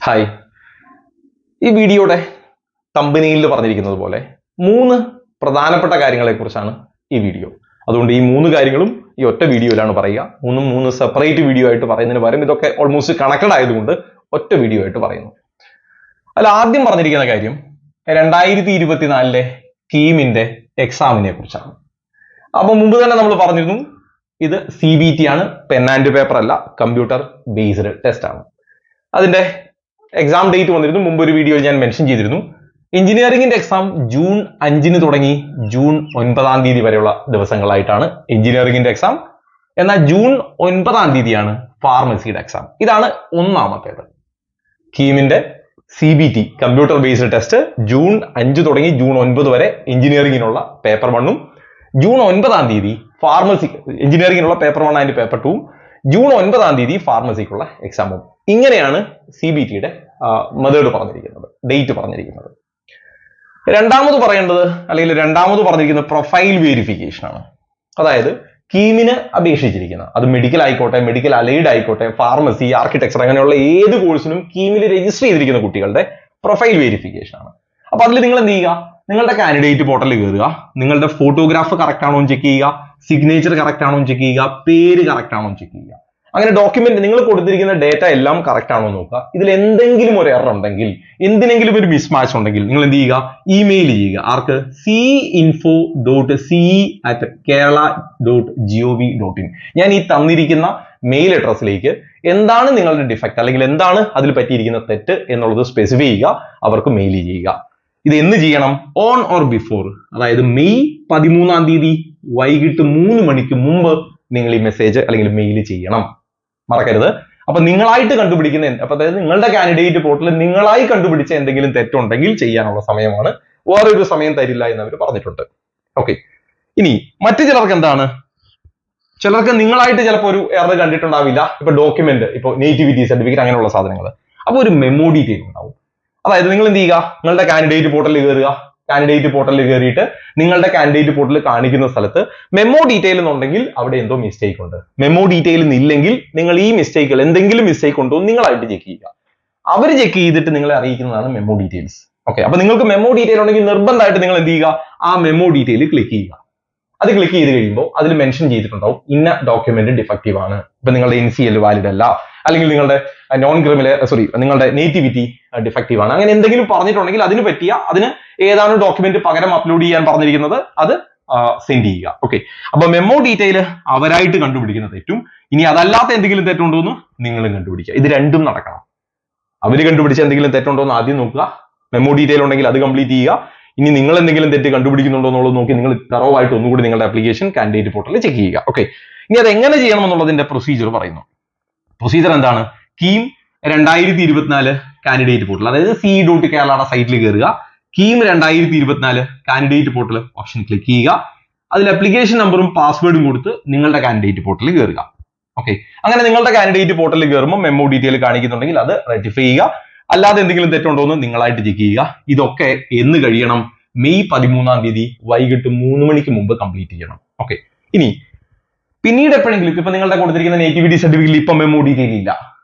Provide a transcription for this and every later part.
Hi. ഈ വീഡിയോയുടെ തമ്പനിയിൽ പറഞ്ഞിരിക്കുന്നത് പോലെ 3 പ്രധാനപ്പെട്ട കാര്യങ്ങളെക്കുറിച്ചാണ് ഈ വീഡിയോ. അതുകൊണ്ട് ഈ 3 കാര്യങ്ങളും ഈ ഒറ്റ വീഡിയോയിലാണ് പറയുക. 3 സെപ്പറേറ്റ് വീഡിയോ ആയിട്ട് പറയുന്നതിന് പകരം ഇതൊക്കെ ഓൾമോസ്റ്റ് കണക്റ്റഡ് ആയതുകൊണ്ട് ഒറ്റ വീഡിയോ ആയിട്ട് പറയുന്നു. അതിൽ ആദ്യം പറഞ്ഞിരിക്കുന്ന കാര്യം 2024 കീമിന്റെ എക്സാമിനെ കുറിച്ചാണ്. അപ്പൊ മുമ്പ് തന്നെ നമ്മൾ പറഞ്ഞിരുന്നു, ഇത് CBT ആണ്, പെൻ ആൻഡ് പേപ്പർ അല്ല, കമ്പ്യൂട്ടർ ബേസ്ഡ് ടെസ്റ്റ് ആണ്. അതിന്റെ എക്സാം ഡേറ്റ് വന്നിരുന്നു, മുമ്പ് ഒരു വീഡിയോയിൽ ഞാൻ മെൻഷൻ ചെയ്തിരുന്നു. എഞ്ചിനീയറിംഗിന്റെ എക്സാം ജൂൺ 5 തുടങ്ങി ജൂൺ 9 വരെയുള്ള ദിവസങ്ങളായിട്ടാണ് എഞ്ചിനീയറിംഗിന്റെ എക്സാം. എന്നാൽ ജൂൺ 9 ഫാർമസിയുടെ എക്സാം. ഇതാണ് ഒന്നാമത്തേത്. കീമിന്റെ CBT computer based test June 5 തുടങ്ങി ജൂൺ 9 വരെ എഞ്ചിനീയറിംഗിനുള്ള പേപ്പർ 1ഉം, ജൂൺ 9 ഫാർമസി എഞ്ചിനീയറിംഗിനുള്ള പേപ്പർ 1 ആൻഡ് പേപ്പർ 2ഉം, ജൂൺ 9 ഫാർമസിക്കുള്ള എക്സാമും. ഇങ്ങനെയാണ് CBTയുടെ മെത്തേഡ് പറഞ്ഞിരിക്കുന്നത്, ഡേറ്റ് പറഞ്ഞിരിക്കുന്നത്. രണ്ടാമത് പറഞ്ഞിരിക്കുന്നത് പ്രൊഫൈൽ വെരിഫിക്കേഷൻ ആണ്. അതായത് കീമിന് അപേക്ഷിച്ചിരിക്കുന്ന, അത് മെഡിക്കൽ ആയിക്കോട്ടെ, മെഡിക്കൽ അലൈഡ് ആയിക്കോട്ടെ, ഫാർമസി, ആർക്കിടെക്ചർ, അങ്ങനെയുള്ള ഏത് കോഴ്സിനും കീമിൽ രജിസ്റ്റർ ചെയ്തിരിക്കുന്ന കുട്ടികളുടെ പ്രൊഫൈൽ വെരിഫിക്കേഷൻ ആണ്. അപ്പൊ അതിൽ നിങ്ങൾ എന്ത് ചെയ്യുക, നിങ്ങളുടെ കാൻഡിഡേറ്റ് പോർട്ടലിൽ കയറുക, നിങ്ങളുടെ ഫോട്ടോഗ്രാഫ് കറക്റ്റ് ആണോ എന്ന് ചെക്ക് ചെയ്യുക, സിഗ്നേച്ചർ കറക്റ്റ് ആണോ എന്ന് ചെക്ക് ചെയ്യുക, പേര് കറക്റ്റ് ആണോ എന്ന് ചെക്ക് ചെയ്യുക. അങ്ങനെ ഡോക്യുമെന്റ് നിങ്ങൾ കൊടുത്തിരിക്കുന്ന ഡേറ്റ എല്ലാം കറക്റ്റ് ആണോ നോക്കുക. ഇതിൽ എന്തെങ്കിലും ഒരു എറർ ഉണ്ടെങ്കിൽ, എന്തിനെങ്കിലും ഒരു മിസ്മാച്ച് ഉണ്ടെങ്കിൽ നിങ്ങൾ എന്ത് ചെയ്യുക, ഇമെയിൽ ചെയ്യുക. ആർക്ക്? ce.ce@kerala.gov.in. ഞാൻ ഈ തന്നിരിക്കുന്ന മെയിൽ അഡ്രസ്സിലേക്ക് എന്താണ് നിങ്ങളുടെ ഡിഫക്റ്റ്, അല്ലെങ്കിൽ എന്താണ് അതിൽ പറ്റിയിരിക്കുന്ന തെറ്റ് എന്നുള്ളത് സ്പെസിഫൈ ചെയ്യുക, അവർക്ക് മെയിൽ ചെയ്യുക. ഇത് എന്ന് ചെയ്യണം? ഓൺ ഓർ ബിഫോർ, അതായത് മെയ് 13 വൈകിട്ട് 3 മണിക്ക് മുമ്പ് നിങ്ങൾ ഈ മെസ്സേജ് അല്ലെങ്കിൽ മെയിൽ ചെയ്യണം, മറക്കരുത്. അപ്പൊ നിങ്ങളായിട്ട് കണ്ടുപിടിക്കുന്ന, അതായത് നിങ്ങളുടെ കാൻഡിഡേറ്റ് പോർട്ടലിൽ നിങ്ങളായി കണ്ടുപിടിച്ച എന്തെങ്കിലും തെറ്റുണ്ടെങ്കിൽ ചെയ്യാനുള്ള സമയമാണ്, വേറൊരു സമയം തരില്ല എന്ന് അവർ പറഞ്ഞിട്ടുണ്ട്. ഓക്കെ. ഇനി മറ്റു ചിലർക്ക് എന്താണ്, ചിലർക്ക് നിങ്ങളായിട്ട് ചിലപ്പോൾ ഒരു എറർ കണ്ടിട്ടുണ്ടാവില്ല. ഇപ്പൊ ഡോക്യുമെന്റ്, ഇപ്പൊ നേറ്റിവിറ്റി സർട്ടിഫിക്കറ്റ്, അങ്ങനെയുള്ള സാധനങ്ങൾ. അപ്പൊ ഒരു മെമ്മോ ഡീറ്റെയിൽ ഉണ്ടാവും. അതായത് നിങ്ങൾ എന്ത് ചെയ്യുക, നിങ്ങളുടെ കാൻഡിഡേറ്റ് പോർട്ടലിൽ കയറുക, കാൻഡിഡേറ്റ് പോർട്ടലിൽ കയറിയിട്ട് നിങ്ങളുടെ കാൻഡിഡേറ്റ് പോർട്ടലിൽ കാണിക്കുന്ന സ്ഥലത്ത് മെമ്മോ ഡീറ്റെയിൽ എന്നുണ്ടെങ്കിൽ അവിടെ എന്തോ മിസ്റ്റേക്ക് ഉണ്ട്. മെമ്മോ ഡീറ്റെയിൽ ഇല്ലെങ്കിൽ നിങ്ങൾ ഈ മിസ്റ്റേക്കുകൾ, എന്തെങ്കിലും മിസ്റ്റേക്ക് ഉണ്ടോ നിങ്ങളായിട്ട് ചെക്ക് ചെയ്യുക. അവർ ചെക്ക് ചെയ്തിട്ട് നിങ്ങളെ അറിയിക്കുന്നതാണ് മെമ്മോ ഡീറ്റെയിൽസ്. ഓക്കെ. അപ്പൊ നിങ്ങൾക്ക് മെമ്മോ ഡീറ്റെയിൽ ഉണ്ടെങ്കിൽ നിർബന്ധമായിട്ട് നിങ്ങൾ എന്ത് ചെയ്യുക, ആ മെമ്മോ ഡീറ്റെയിൽ ക്ലിക്ക് ചെയ്യുക. അത് ക്ലിക്ക് ചെയ്ത് കഴിയുമ്പോൾ അതിൽ മെൻഷൻ ചെയ്തിട്ടുണ്ടാവും ഇന്ന ഡോക്യുമെന്റ് ഡിഫക്റ്റീവ് ആണ്. ഇപ്പൊ നിങ്ങളുടെ NCL വാലിഡ് അല്ല, അല്ലെങ്കിൽ നിങ്ങളുടെ നിങ്ങളുടെ നേറ്റിവിറ്റി ഡിഫക്റ്റീവ് ആണ്, അങ്ങനെ എന്തെങ്കിലും പറഞ്ഞിട്ടുണ്ടെങ്കിൽ അതിന് പറ്റിയ, അതിന് ഏതാണ് ഡോക്യുമെന്റ് പകരം അപ്ലോഡ് ചെയ്യാൻ പറഞ്ഞിരിക്കുന്നത് അത് സെൻഡ് ചെയ്യുക. ഓക്കെ. അപ്പൊ മെമ്മോ ഡീറ്റെയിൽ അവരായിട്ട് കണ്ടുപിടിക്കുന്ന തെറ്റും, ഇനി അതല്ലാത്ത എന്തെങ്കിലും തെറ്റുണ്ടോ എന്ന് നിങ്ങളും കണ്ടുപിടിക്കുക. ഇത് രണ്ടും നടക്കണം. അവര് കണ്ടുപിടിച്ച എന്തെങ്കിലും തെറ്റുണ്ടോ എന്ന് ആദ്യം നോക്കുക, മെമ്മോ ഡീറ്റെയിൽ ഉണ്ടെങ്കിൽ അത് കംപ്ലീറ്റ് ചെയ്യുക. ഇനി നിങ്ങൾ എന്തെങ്കിലും തെറ്റ് കണ്ടുപിടിക്കുന്നുണ്ടോ എന്നുള്ളത് നോക്കി നിങ്ങൾ തറവായിട്ട് ഒന്നുകൂടി നിങ്ങളുടെ ആപ്ലിക്കേഷൻ കാൻഡിഡേറ്റ് പോർട്ടലിൽ ചെക്ക് ചെയ്യുക. ഓക്കെ. ഇനി അത് എങ്ങനെ ചെയ്യണം എന്നുള്ളതിന്റെ പ്രൊസീജിയർ പറയുന്നു. പ്രൊസീജിയർ എന്താണ്? കീം 2024 കാൻഡിഡേറ്റ് പോർട്ടൽ, അതായത് ce.kerala സൈറ്റിൽ കയറുക, KEAM 2024 candidate portal option click ചെയ്യുക, അതിൽ അപ്ലിക്കേഷൻ നമ്പറും പാസ്വേഡും കൊടുത്ത് നിങ്ങളുടെ കാൻഡിഡേറ്റ് പോർട്ടലിൽ കയറുക. ഓക്കെ. അങ്ങനെ നിങ്ങളുടെ കാൻഡിഡേറ്റ് പോർട്ടലിൽ കയറുമ്പോൾ മെമ്മോ ഡീറ്റെയിൽ കാണിക്കുന്നുണ്ടെങ്കിൽ അത് റെക്ടിഫൈ ചെയ്യുക. അല്ലാതെ എന്തെങ്കിലും തെറ്റുണ്ടോ എന്ന് നിങ്ങളായിട്ട് ചെക്ക് ചെയ്യുക. ഇതൊക്കെ എന്ന് കഴിയണം? മെയ് 13 വൈകിട്ട് 3 മണിക്ക് മുമ്പ് കംപ്ലീറ്റ് ചെയ്യണം. ഓക്കെ. ഇനി പിന്നീട് എപ്പോഴെങ്കിലും, ഇപ്പൊ നിങ്ങളുടെ കൊടുത്തിരിക്കുന്ന നേറ്റിവിറ്റി സർട്ടിഫിക്കറ്റിൽ ഇപ്പൊ മെമ്മോ ഡീറ്റെയിൽ ഇല്ല,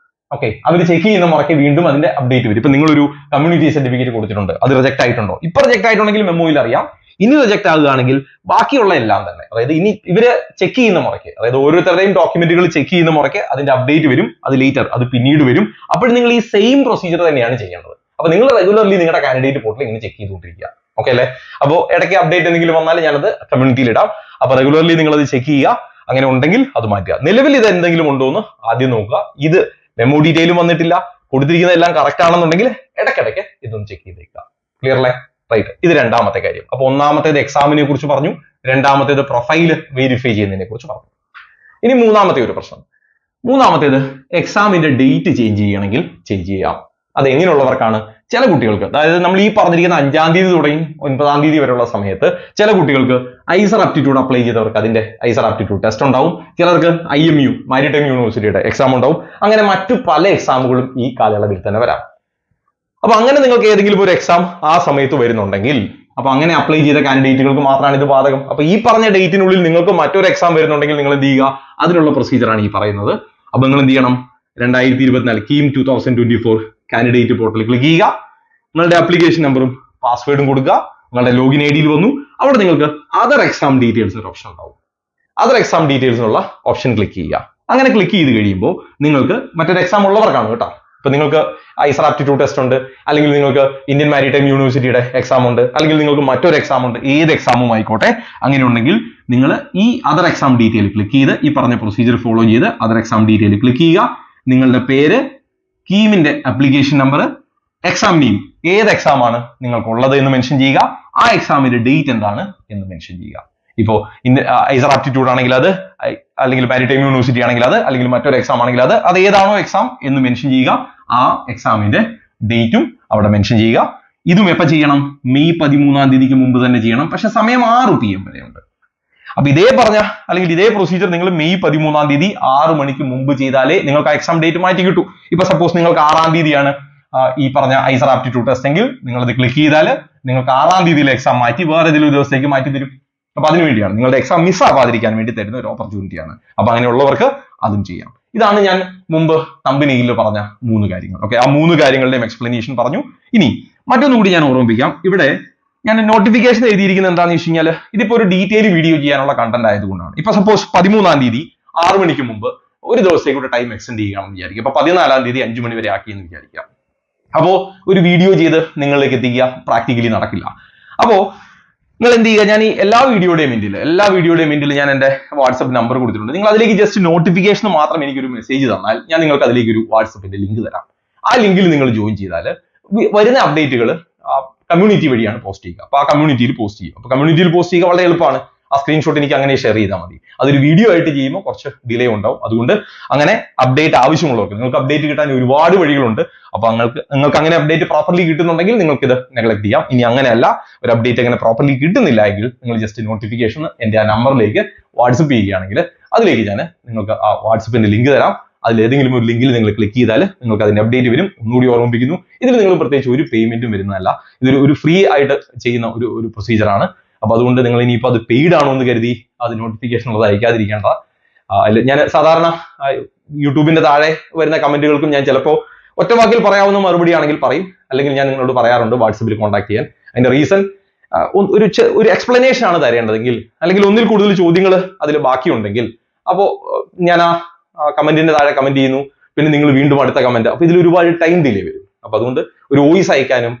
ഓക്കെ, അവർ ചെക്ക് ചെയ്യുന്ന മുറയ്ക്ക് വീണ്ടും അതിന്റെ അപ്ഡേറ്റ് വരും. ഇപ്പൊ നിങ്ങളൊരു കമ്മ്യൂണിറ്റി സർട്ടിഫിക്കറ്റ് കൊടുത്തിട്ടുണ്ട്, അത് റിജക്ട് ആയിട്ടുണ്ടോ? ഇപ്പൊ റിജക്ട് ആയിട്ടുണ്ടെങ്കിൽ മെമ്മോയിൽ അറിയാം. ഇനി റിജക്ട് ആകുകയാണെങ്കിൽ ബാക്കിയുള്ള എല്ലാം തന്നെ, അതായത് ഇനി ഇവര് ചെക്ക് ചെയ്യുന്ന മുറയ്ക്ക്, അതായത് ഓരോരുത്തരുടെയും ഡോക്യുമെന്റുകൾ ചെക്ക് ചെയ്യുന്ന മുറയ്ക്ക് അതിന്റെ അപ്ഡേറ്റ് വരും, അത് ലേറ്റർ, അത് പിന്നീട് വരും. അപ്പോൾ നിങ്ങൾ ഈ സെയിം പ്രൊസീജിയർ തന്നെയാണ് ചെയ്യേണ്ടത്. അപ്പൊ നിങ്ങൾ റെഗുലർലി നിങ്ങളുടെ കാൻഡിഡേറ്റ് പോർട്ടൽ ഇങ്ങനെ ചെക്ക് ചെയ്തുകൊണ്ടിരിക്കുക. ഓക്കെ അല്ലേ? അപ്പോൾ ഇടയ്ക്ക് അപ്ഡേറ്റ് എന്തെങ്കിലും വന്നാൽ ഞാനത് കമ്മ്യൂണിറ്റിയിൽ ഇടാം. അപ്പൊ റെഗുലർലി നിങ്ങൾ അത് ചെക്ക് ചെയ്യുക. അങ്ങനെ ഉണ്ടെങ്കിൽ അത് മാറ്റുക. നിലവിൽ ഇത് എന്തെങ്കിലും ഉണ്ടോ എന്ന് ആദ്യം നോക്കുക. ഇത് മെമ്മോ ഡീറ്റെയിലും വന്നിട്ടില്ല, കൊടുത്തിരിക്കുന്ന എല്ലാം കറക്റ്റ് ആണെന്നുണ്ടെങ്കിൽ ഇടയ്ക്കിടയ്ക്ക് ഇതൊന്ന് ചെക്ക് ചെയ്തേക്കുക. ക്ലിയർ അല്ലേ? റൈറ്റ്. ഇത് രണ്ടാമത്തെ കാര്യം. അപ്പൊ ഒന്നാമത്തേത് എക്സാമിനെ കുറിച്ച് പറഞ്ഞു, രണ്ടാമത്തേത് പ്രൊഫൈൽ വെരിഫൈ ചെയ്യുന്നതിനെ കുറിച്ച് പറഞ്ഞു. ഇനി മൂന്നാമത്തെ ഒരു പ്രശ്നം, മൂന്നാമത്തേത് എക്സാമിന്റെ ഡേറ്റ് ചേഞ്ച് ചെയ്യണമെങ്കിൽ ചേഞ്ച് ചെയ്യാം. അത് എങ്ങനെയുള്ളവർക്കാണ്? ചില കുട്ടികൾക്ക്, അതായത് നമ്മൾ ഈ പറഞ്ഞിരിക്കുന്ന 5 തുടങ്ങി 9 വരെയുള്ള സമയത്ത് ചില കുട്ടികൾക്ക് ഐസർ ആപ്റ്റിറ്റ്യൂഡ് അപ്ലൈ ചെയ്തവർക്ക് അതിന്റെ ഐസർ ആപ്റ്റിറ്റ്യൂഡ് ടെസ്റ്റ് ഉണ്ടാവും. ചിലർക്ക് IMU മാരിടൈം യൂണിവേഴ്സിറ്റിയുടെ എക്സാം ഉണ്ടാവും. അങ്ങനെ മറ്റു പല എക്സാമുകളും ഈ കാലയളവിൽ തന്നെ വരാം. അപ്പൊ അങ്ങനെ നിങ്ങൾക്ക് ഏതെങ്കിലും ഒരു എക്സാം ആ സമയത്ത് വരുന്നുണ്ടെങ്കിൽ, അപ്പൊ അങ്ങനെ അപ്ലൈ ചെയ്ത കാൻഡിഡേറ്റുകൾക്ക് മാത്രമാണ് ഇത് ബാധകം. അപ്പൊ ഈ പറഞ്ഞ ഡേറ്റിനുള്ളിൽ നിങ്ങൾക്ക് മറ്റൊരു എക്സാം വരുന്നുണ്ടെങ്കിൽ നിങ്ങൾ എന്ത് ചെയ്യുക, അതിനുള്ള പ്രൊസീജിയർ ആണ് ഈ പറയുന്നത്. അപ്പൊ നിങ്ങൾ എന്ത് ചെയ്യണം? 2024 കീം 2024 കാൻഡിഡേറ്റ് പോർട്ടലിൽ ക്ലിക്ക് ചെയ്യുക, നിങ്ങളുടെ ആപ്ലിക്കേഷൻ നമ്പറും പാസ്വേഡും കൊടുക്കുക, നിങ്ങളുടെ ലോഗിൻ ഐ ഡിയിൽ വന്നു. അവിടെ നിങ്ങൾക്ക് അതർ എക്സാം ഡീറ്റെയിൽസ് ഒരു ഓപ്ഷൻ ഉണ്ടാവും. അതർ എക്സാം ഡീറ്റെയിൽസിനുള്ള ഓപ്ഷൻ ക്ലിക്ക് ചെയ്യുക. അങ്ങനെ ക്ലിക്ക് ചെയ്ത് കഴിയുമ്പോൾ നിങ്ങൾക്ക് മറ്റൊരു എക്സാം ഉള്ളവർക്കാണ് കേട്ടോ. ഇപ്പൊ നിങ്ങൾക്ക് ഐസർ ആപ്റ്റിറ്റ്യൂഡ് ടെസ്റ്റ് ഉണ്ട്, അല്ലെങ്കിൽ നിങ്ങൾക്ക് ഇന്ത്യൻ മാരിടൈം യൂണിവേഴ്സിറ്റിയുടെ എക്സാം ഉണ്ട്, അല്ലെങ്കിൽ നിങ്ങൾക്ക് മറ്റൊരു എക്സാം ഉണ്ട്, ഏത് എക്സാമും ആയിക്കോട്ടെ. അങ്ങനെ ഉണ്ടെങ്കിൽ നിങ്ങൾ ഈ അതർ എക്സാം ഡീറ്റെയിൽ ക്ലിക്ക് ചെയ്ത് ഈ പറഞ്ഞ പ്രൊസീജിയർ ഫോളോ ചെയ്ത് അതർ എക്സാം ഡീറ്റെയിൽ ക്ലിക്ക് ചെയ്യുക. നിങ്ങളുടെ പേര്, കീമിന്റെ ആപ്ലിക്കേഷൻ നമ്പർ, എക്സാം നെയിം, ഏത് എക്സാം ആണ് നിങ്ങൾക്കുള്ളത് എന്ന് മെൻഷൻ ചെയ്യുക. ആ എക്സാമിന്റെ ഡേറ്റ് എന്താണ് എന്ന് മെൻഷൻ ചെയ്യുക. ഇപ്പോ ഐസർ ആപ്റ്റിറ്റ്യൂഡ് ആണെങ്കിൽ അത്, അല്ലെങ്കിൽ മാരിടൈം യൂണിവേഴ്സിറ്റി ആണെങ്കിൽ അത്, അല്ലെങ്കിൽ മറ്റൊരു എക്സാം ആണെങ്കിൽ അത് ഏതാണോ എക്സാം എന്ന് മെൻഷൻ ചെയ്യുക. ആ എക്സാമിന്റെ ഡേറ്റും അവിടെ മെൻഷൻ ചെയ്യുക. ഇതും എപ്പോൾ ചെയ്യണം? മെയ് 13-ാം തീയതിക്ക് മുമ്പ് തന്നെ ചെയ്യണം. പക്ഷെ സമയം 6 PM വരെയുണ്ട്. അപ്പൊ ഇതേ പറഞ്ഞ അല്ലെങ്കിൽ ഇതേ പ്രൊസീജിയർ നിങ്ങൾ മെയ് 13-ാം തീയതി 6 മണിക്ക് മുമ്പ് ചെയ്താലേ നിങ്ങൾക്ക് ആ എക്സാം ഡേറ്റ് മാറ്റി കിട്ടൂ. ഇപ്പൊ സപ്പോസ് നിങ്ങൾക്ക് 6-ാം തീയതിയാണ് ഈ പറഞ്ഞ ഐസർ ആപ്റ്റിറ്റ്യൂഡ് ടെസ്റ്റ് എങ്കിൽ നിങ്ങൾ അത് ക്ലിക്ക് ചെയ്താൽ നിങ്ങൾക്ക് 6-ാം തീയതിയിലെ എക്സാം മാറ്റി വേറെ ഏതെങ്കിലും ഒരു ദിവസത്തേക്ക് മാറ്റി തരും. അപ്പൊ അതിനു വേണ്ടിയാണ്, നിങ്ങളുടെ എക്സാം മിസ് ആവാതിരിക്കാൻ വേണ്ടി തരുന്ന ഒരു ഓപ്പർച്യൂണിറ്റിയാണ്. അപ്പൊ അങ്ങനെയുള്ളവർക്ക് അതും ചെയ്യാം. ഇതാണ് ഞാൻ മുമ്പ് തമ്പനിയിൽ പറഞ്ഞ 3 കാര്യങ്ങൾ. ഓക്കെ, ആ 3 കാര്യങ്ങളുടെയും എക്സ്പ്ലനേഷൻ പറഞ്ഞു. ഇനി മറ്റൊന്നുകൂടി ഞാൻ ഓർമ്മിപ്പിക്കാം. ഇവിടെ ഞാൻ നോട്ടിഫിക്കേഷൻ എഴുതിയിരിക്കുന്നത് എന്താണെന്ന് വെച്ച് കഴിഞ്ഞാൽ ഇതിപ്പോ ഒരു ഡീറ്റെയിൽ വീഡിയോ ചെയ്യാനുള്ള കണ്ടന്റ് ആയതുകൊണ്ടാണ്. ഇപ്പൊ സപ്പോസ് 13-ാം തീയതി 6 മണിക്ക് മുമ്പ് ഒരു ദിവസത്തേക്കൂടെ ടൈം എക്സ്റ്റെൻഡ് ചെയ്യണമെന്ന് വിചാരിക്കുക. അപ്പൊ 14-ാം തീയതി 5 മണി വരെ ആക്കിയെന്ന് വിചാരിക്കാം. അപ്പോ ഒരു വീഡിയോ ചെയ്ത് നിങ്ങളിലേക്ക് എത്തിക്കുക പ്രാക്ടിക്കലി നടക്കില്ല. അപ്പോ നിങ്ങൾ എന്ത് ചെയ്യുക, ഞാൻ ഈ എല്ലാ വീഡിയോയുടെയും എൻഡിൽ ഞാൻ എന്റെ വാട്സ്ആപ്പ് നമ്പർ കൊടുത്തിട്ടുണ്ട്. നിങ്ങൾ അതിലേക്ക് ജസ്റ്റ് നോട്ടിഫിക്കേഷൻ മാത്രം എനിക്കൊരു മെസ്സേജ് തന്നാൽ ഞാൻ നിങ്ങൾക്ക് അതിലേക്ക് ഒരു വാട്സ്ആപ്പിന്റെ ലിങ്ക് തരാം. ആ ലിങ്കിൽ നിങ്ങൾ ജോയിൻ ചെയ്താൽ വരുന്ന അപ്ഡേറ്റുകൾ കമ്മ്യൂണിറ്റി വഴിയാണ് പോസ്റ്റ് ചെയ്യുക. അപ്പൊ ആ കമ്മ്യൂണിറ്റിയിൽ പോസ്റ്റ് ചെയ്യും. അപ്പൊ കമ്മ്യൂണിറ്റിയിൽ പോസ്റ്റ് ചെയ്യുക വളരെ എളുപ്പമാണ്. ആ സ്ക്രീൻഷോട്ട് എനിക്ക് അങ്ങനെ ഷെയർ ചെയ്താൽ മതി. അതൊരു വീഡിയോ ആയിട്ട് ചെയ്യുമ്പോൾ കുറച്ച് ഡിലേ ഉണ്ടാവും. അതുകൊണ്ട് അങ്ങനെ അപ്ഡേറ്റ് ആവശ്യമുള്ളവർക്ക്, നിങ്ങൾക്ക് അപ്ഡേറ്റ് കിട്ടാൻ ഒരുപാട് വഴികളുണ്ട്. അപ്പൊ നിങ്ങൾക്ക് അങ്ങനെ അപ്ഡേറ്റ് പ്രോപ്പർലി കിട്ടുന്നുണ്ടെങ്കിൽ നിങ്ങൾക്ക് ഇത് നെഗ്ലക്ട് ചെയ്യാം. ഇനി അങ്ങനെയല്ല, ഒരു അപ്ഡേറ്റ് അങ്ങനെ പ്രോപ്പർലി കിട്ടുന്നില്ല എങ്കിൽ നിങ്ങൾ ജസ്റ്റ് നോട്ടിഫിക്കേഷൻ എന്റെ ആ നമ്പറിലേക്ക് വാട്സ്ആപ്പ് ചെയ്യുകയാണെങ്കിൽ അതിലേക്ക് ഞാൻ നിങ്ങൾക്ക് ആ വാട്സ്ആപ്പിന്റെ ലിങ്ക് തരാം. അതിൽ ഏതെങ്കിലും ഒരു ലിങ്കിൽ നിങ്ങൾ ക്ലിക്ക് ചെയ്താൽ നിങ്ങൾക്ക് അതിന്റെ അപ്ഡേറ്റ് വരും. ഒന്നുകൂടി ഓർമ്മിപ്പിക്കുന്നു, ഇതിൽ നിങ്ങൾ പ്രത്യേകിച്ച് ഒരു പേയ്മെന്റും വരുന്നതല്ല. ഇതൊരു ഫ്രീ ആയിട്ട് ചെയ്യുന്ന ഒരു പ്രൊസീജിയർ ആണ്. അപ്പൊ അതുകൊണ്ട് നിങ്ങൾ ഇനിയിപ്പോൾ അത് പെയ്ഡ് ആണോ എന്ന് കരുതി അത് നോട്ടിഫിക്കേഷൻ ഉള്ളത് അയക്കാതിരിക്കേണ്ട. ഞാൻ സാധാരണ യൂട്യൂബിന്റെ താഴെ വരുന്ന കമന്റുകൾക്കും ഞാൻ ചിലപ്പോൾ ഒറ്റവാക്കിൽ പറയാവുന്ന മറുപടി ആണെങ്കിൽ പറയും, അല്ലെങ്കിൽ ഞാൻ നിങ്ങളോട് പറയാറുണ്ട് വാട്സാപ്പിൽ കോൺടാക്ട് ചെയ്യാൻ. അതിന്റെ റീസൺ ഒരു എക്സ്പ്ലനേഷൻ ആണ് തരേണ്ടതെങ്കിൽ, അല്ലെങ്കിൽ ഒന്നിൽ കൂടുതൽ ചോദ്യങ്ങൾ അതിൽ ബാക്കിയുണ്ടെങ്കിൽ, അപ്പോൾ ഞാൻ ആ കമന്റിന്റെ താഴെ കമന്റ് ചെയ്യുന്നു, പിന്നെ നിങ്ങൾ വീണ്ടും അടുത്ത കമന്റ്, അപ്പൊ ഇതിൽ ഒരുപാട് ടൈം ഡിലേ വരും. അപ്പൊ അതുകൊണ്ട് ഒരു വോയിസ് അയക്കാനും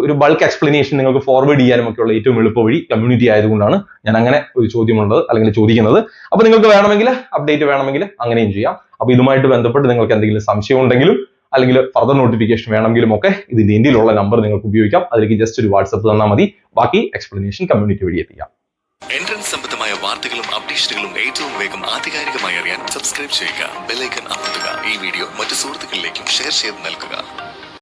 ഒരു ബൾക്ക് എക്സ്പ്ലനേഷൻ നിങ്ങൾക്ക് ഫോർവേഡ് ചെയ്യാനും ഒക്കെയുള്ള ഏറ്റവും എളുപ്പ വഴി കമ്മ്യൂണിറ്റി ആയതുകൊണ്ടാണ് ഞാൻ അങ്ങനെ ഒരു ചോദ്യമുള്ളത് അല്ലെങ്കിൽ ചോദിക്കുന്നത്. അപ്പൊ നിങ്ങൾക്ക് വേണമെങ്കിൽ അപ്ഡേറ്റ് വേണമെങ്കിൽ അങ്ങനെയും ചെയ്യാം. അപ്പൊ ഇതുമായിട്ട് ബന്ധപ്പെട്ട് നിങ്ങൾക്ക് എന്തെങ്കിലും സംശയം ഉണ്ടെങ്കിലും അല്ലെങ്കിൽ ഫർദർ നോട്ടിഫിക്കേഷൻ വേണമെങ്കിലും ഒക്കെ ഇതിന്റെ ഇന്ത്യയിലുള്ള നമ്പർ നിങ്ങൾക്ക് ഉപയോഗിക്കാം. അതിലേക്ക് ജസ്റ്റ് ഒരു വാട്സ്ആപ്പ് തന്നാൽ മതി. ബാക്കി എക്സ്പ്ലനേഷൻ കമ്മ്യൂണിറ്റി വഴി എത്തിക്കാം. എൻട്രൻസ് സംബന്ധമായ വാർത്തകളും അപ്ഡേഷനുകളും ഏറ്റവും വേഗം ആധികാരികമായി അറിയാൻ സബ്സ്ക്രൈബ് ചെയ്യുക, ബെൽ ഐക്കൺ അമർത്തുക. ഈ വീഡിയോ മറ്റു സുഹൃത്തുക്കളിലേക്കും ഷെയർ ചെയ്ത് നൽകുക.